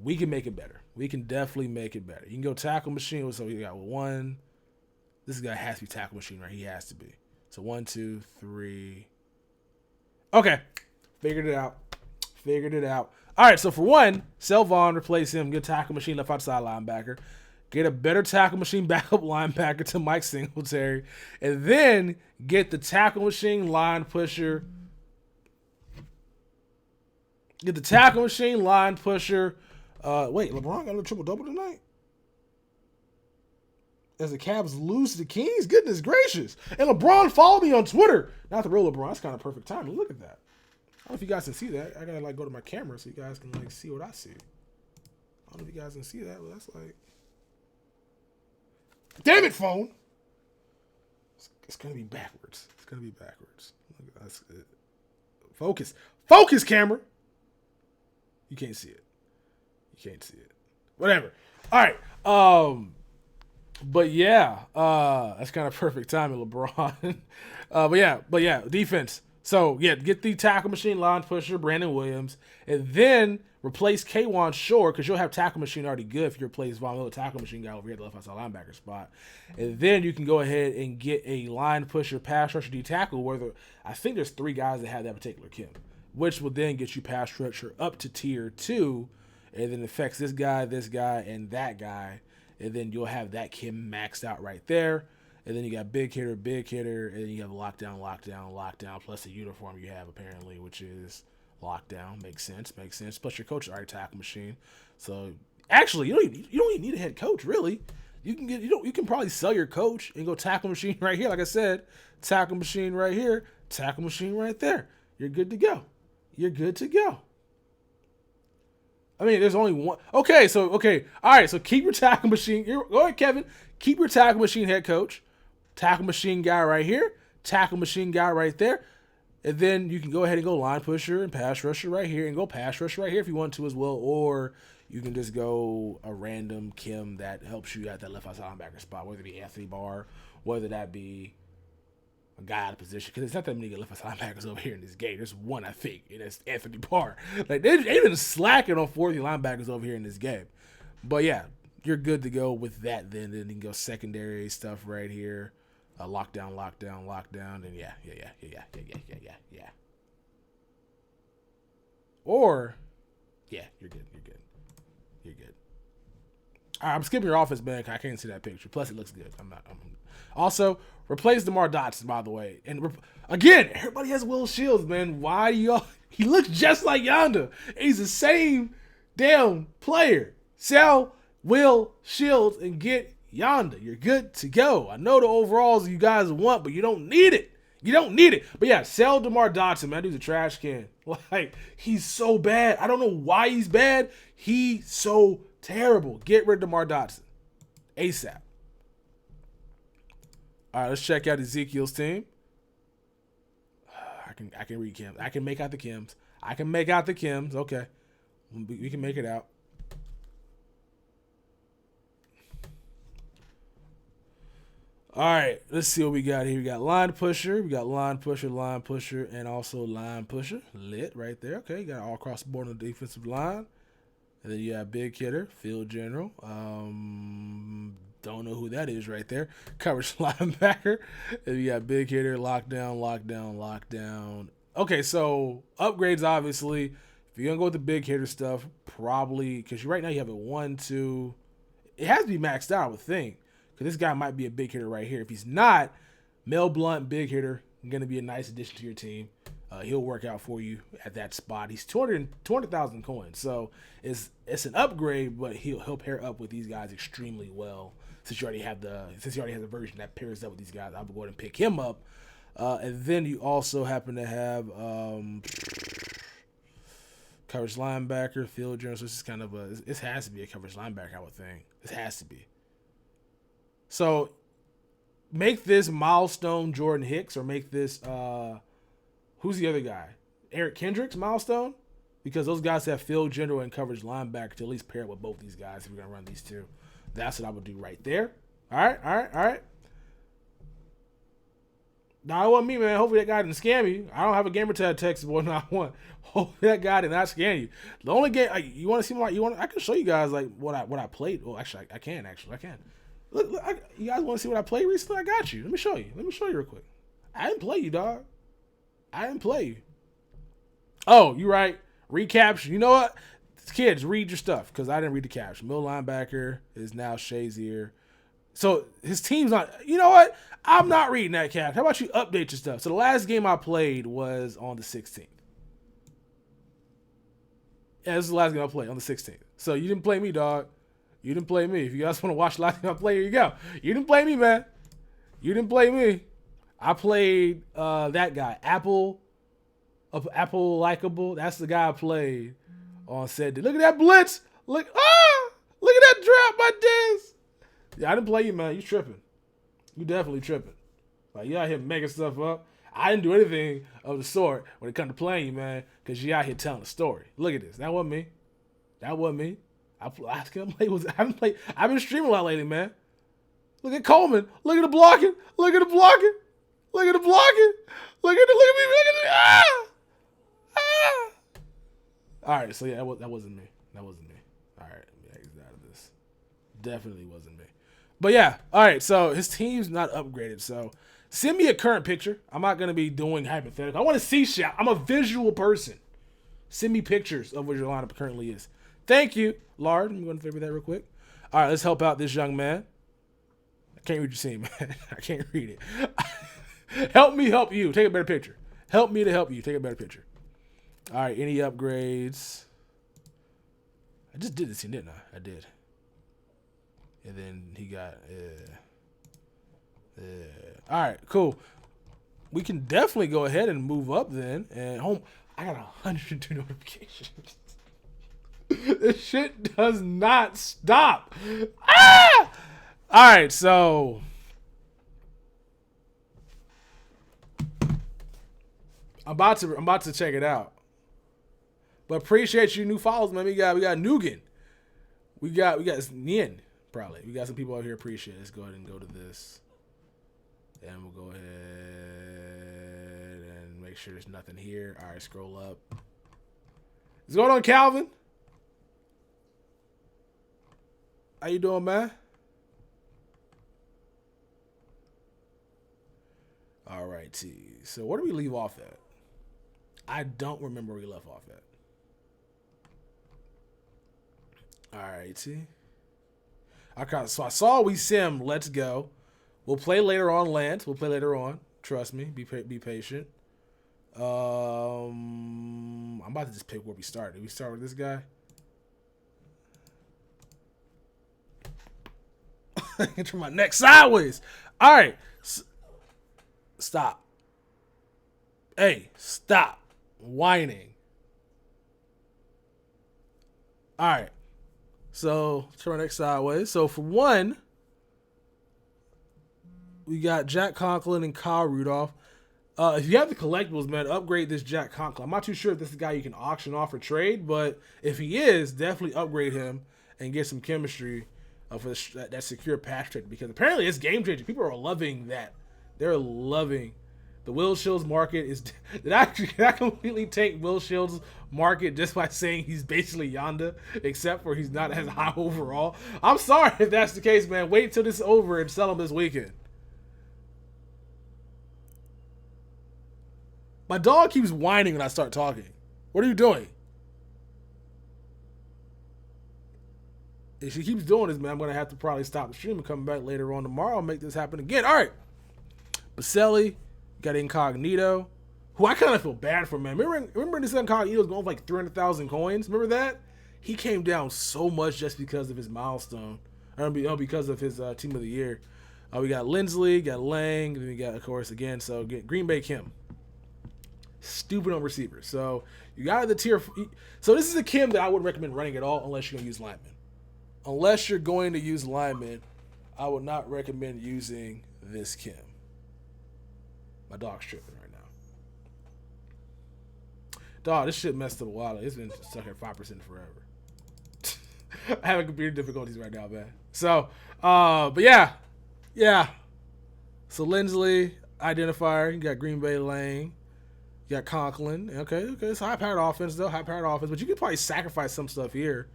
We can make it better. We can definitely make it better. You can go tackle machine. So we got 1. This guy has to be tackle machine, right? He has to be. So 1, 2, 3. Okay. Figured it out. All right, so for 1, sell Vaughn, replace him, get tackle machine left outside linebacker. Get a better tackle machine backup linebacker to Mike Singletary. And then get the tackle machine line pusher. Wait, LeBron got a triple-double tonight? As the Cavs lose to the Kings? Goodness gracious. And LeBron followed me on Twitter. Not the real LeBron. That's kind of perfect timing. Look at that. I don't know if you guys can see that. I got to go to my camera so you guys can see what I see. I don't know if you guys can see that, but that's damn it, phone. It's going to be backwards. Look at that. Focus, camera. You can't see it. Whatever. All right. But yeah, that's kind of perfect timing, LeBron. But yeah, defense. So yeah, get the tackle machine line pusher, Brandon Williams, and then replace K'Wan Shore because you'll have tackle machine already good if you replace Von Miller tackle machine guy over here at the left outside linebacker spot, and then you can go ahead and get a line pusher, pass rusher, D tackle. I think there's 3 guys that have that particular chem, which will then get you pass rusher up to tier 2, and then it affects this guy, and that guy, and then you'll have that Kim maxed out right there. And then you got big hitter, and then you have lockdown, plus the uniform you have apparently, which is lockdown. Makes sense. Plus your coach is already tackle machine. So actually, you don't even need a head coach really. You can probably sell your coach and go tackle machine right here. Like I said, tackle machine right here, tackle machine right there. You're good to go. I mean, there's only one. Okay. All right. So keep your tackle machine. Go ahead, Kevin. Keep your tackle machine head coach. Tackle machine guy right here. Tackle machine guy right there. And then you can go ahead and go line pusher and pass rusher right here, and go pass rusher right here if you want to as well. Or you can just go a random Kim that helps you at that left outside linebacker spot, whether it be Anthony Barr, whether that be a guy out of position. Because there's not that many left outside linebackers over here in this game. There's one, I think, and that's Anthony Barr. Like, they've been slacking on 40 linebackers over here in this game. But yeah, you're good to go with that then. Then you can go secondary stuff right here. Lockdown, and yeah. Or, yeah, you're good. All right, I'm skipping your offense, man. I can't see that picture. Plus, it looks good. Also, replace DeMar Dotson, by the way. And again, everybody has Will Shields, man. Why do y'all? He looks just like Yonda. He's the same damn player. Sell Will Shields and get Yonda. You're good to go. I know the overalls you guys want, but you don't need it. But yeah, sell DeMar Dotson, man. That dude's a trash can. Like, he's so bad. I don't know why he's bad. He's so terrible. Get rid of DeMar Dotson ASAP. All right, let's check out Ezekiel's team. I can read Kims. I can make out the Kims. Okay, we can make it out. All right, let's see what we got here. We got line pusher, and also line pusher. Lit right there. Okay, you got all across the board on the defensive line. And then you have big hitter, field general. Don't know who that is right there. Coverage linebacker. And you got big hitter, lockdown. Okay, so upgrades, obviously. If you're going to go with the big hitter stuff, probably, because right now you have a 1-2. It has to be maxed out, I would think. Because this guy might be a big hitter right here. If he's not, Mel Blount, big hitter, going to be a nice addition to your team. He'll work out for you at that spot. He's 200,000 coins, so it's an upgrade, but he'll pair up with these guys extremely well. Since you already have the version that pairs up with these guys, I'll go ahead and pick him up. And then you also happen to have coverage linebacker, field general. So this is kind of this has to be a coverage linebacker, I would think. This has to be. So make this milestone Jordan Hicks, or make this who's the other guy? Eric Kendricks milestone? Because those guys have field general and coverage linebacker to at least pair up with both these guys if we're going to run these two. That's what I would do right there. All right. Now, it wasn't me, man. Hopefully that guy didn't scam you. I don't have a gamer tag text, boy, not one. Hopefully that guy did not scam you. The only game, you want to see I can show you guys like what I played. Oh, actually, I can. Look, you guys want to see what I played recently? I got you. Let me show you real quick. I didn't play you, dog. Oh, you right. Read caption. You know what? Kids, read your stuff, because I didn't read the caption. Middle linebacker is now Shazier. So his team's not. You know what? I'm not reading that caption. How about you update your stuff? So the last game I played was on the 16th. Yeah, this is the last game I played on the 16th. So you didn't play me, dog. You didn't play me. If you guys want to watch the last game I played, here you go. You didn't play me, man. You didn't play me. I played that guy, Apple Likeable. That's the guy I played on said. Look at that blitz. Look at that drop by Diz. Yeah, I didn't play you, man. You tripping. You definitely tripping. Like, you out here making stuff up. I didn't do anything of the sort when it comes to playing you, man, because you out here telling a story. Look at this. That wasn't me. I've been streaming a lot lately, man. Look at Coleman. Look at the blocking. Look at me. Ah! All right, so yeah, that wasn't me. All right, let me exit out of this. Definitely wasn't me. But yeah, all right, so his team's not upgraded, so send me a current picture. I'm not going to be doing hypothetical. I want to see shit. I'm a visual person. Send me pictures of what your lineup currently is. Thank you, Lard. I'm going to favor that real quick. All right, let's help out this young man. I can't read your scene, man. I can't read it. Help me help you. Take a better picture. Help me to help you. Take a better picture. All right, any upgrades? I just did this scene, didn't I? I did. And then he got... All right, cool. We can definitely go ahead and move up then. And home, I got 102 notifications. This shit does not stop. Ah! All right, so I'm about to check it out. But appreciate you new follows, man. We got Nugan. We got Nien, probably. We got some people out here appreciate it. Let's go ahead and go to this. And we'll go ahead and make sure there's nothing here. All right, scroll up. What's going on, Calvin? How you doing, man? All righty. So where do we leave off at? I don't remember where we left off at. All righty. Okay, so I saw we sim. Let's go. We'll play later on, Lance. We'll play later on. Trust me. Be patient. I'm about to just pick where we start. Did we start with this guy? Turn my neck sideways. All right. Stop. Hey, stop whining. All right. So turn my neck sideways. So for one, we got Jack Conklin and Kyle Rudolph. If you have the collectibles, man, upgrade this Jack Conklin. I'm not too sure if this is a guy you can auction off or trade, but if he is, definitely upgrade him and get some chemistry for that secure patch trick, because apparently it's game changing. People are loving that. They're loving the Will Shields market. Did I completely take Will Shields market just by saying he's basically Yonda, except for he's not as high overall? I'm sorry if that's the case, man. Wait till this is over and sell him this weekend. My dog keeps whining when I start talking. What are you doing? If she keeps doing this, man, I'm going to have to probably stop the stream and come back later on tomorrow and make this happen again. All right. Baselli, got Incognito, who I kind of feel bad for, man. Remember this Incognito was going for like 300,000 coins? Remember that? He came down so much just because of his milestone. Because of his team of the year. We got Lindsley, got Lang, then we got, of course, again, so Green Bay Kim. Stupid on receivers. So you got the tier. So this is a Kim that I wouldn't recommend running at all unless you're going to use linemen. Unless you're going to use linemen, I would not recommend using this Kim. My dog's tripping right now. Dog, this shit messed up a while. It's been stuck at 5% forever. I'm having computer difficulties right now, man. So, but yeah. So Lindsley, identifier. You got Green Bay Lang. You got Conklin. Okay. It's high-powered offense, though. High-powered offense. But you could probably sacrifice some stuff here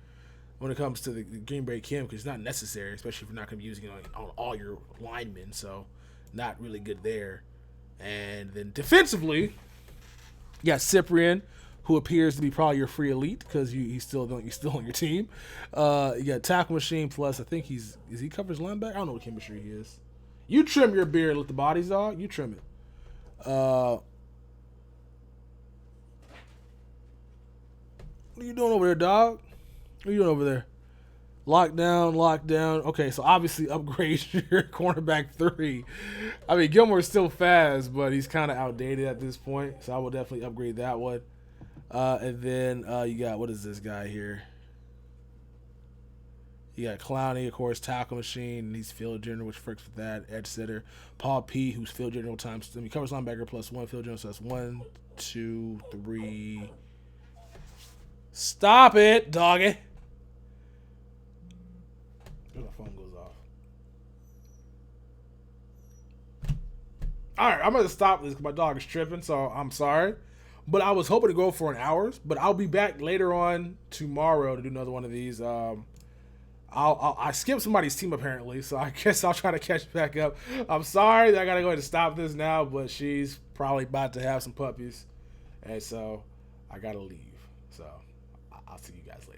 when it comes to the Green Bay Kim, because it's not necessary, especially if you're not going to be using it on all your linemen. So, not really good there. And then defensively, you got Cyprian, who appears to be probably your free elite because he's still on your team. You got Tackle Machine plus, I think he covers linebacker? I don't know what chemistry he is. You trim your beard with the bodies, dog. You trim it. What are you doing over there, dog? What are you doing over there? Lockdown. Okay, so obviously upgrade your cornerback 3. I mean, Gilmore's still fast, but he's kind of outdated at this point, so I will definitely upgrade that one. And then you got, what is this guy here? You got Clowney, of course, Tackle Machine, and he's field general, which works with that. Edge setter. Paul P., who's field general times, I mean, covers linebacker plus 1 field general, so that's 1, 2, 3. Stop it, doggy. My phone goes off. All right, I'm going to stop this because my dog is tripping, so I'm sorry. But I was hoping to go for an hour, but I'll be back later on tomorrow to do another one of these. I skipped somebody's team apparently, so I guess I'll try to catch back up. I'm sorry that I got to go ahead and stop this now, but she's probably about to have some puppies, and so I got to leave. So I'll see you guys later.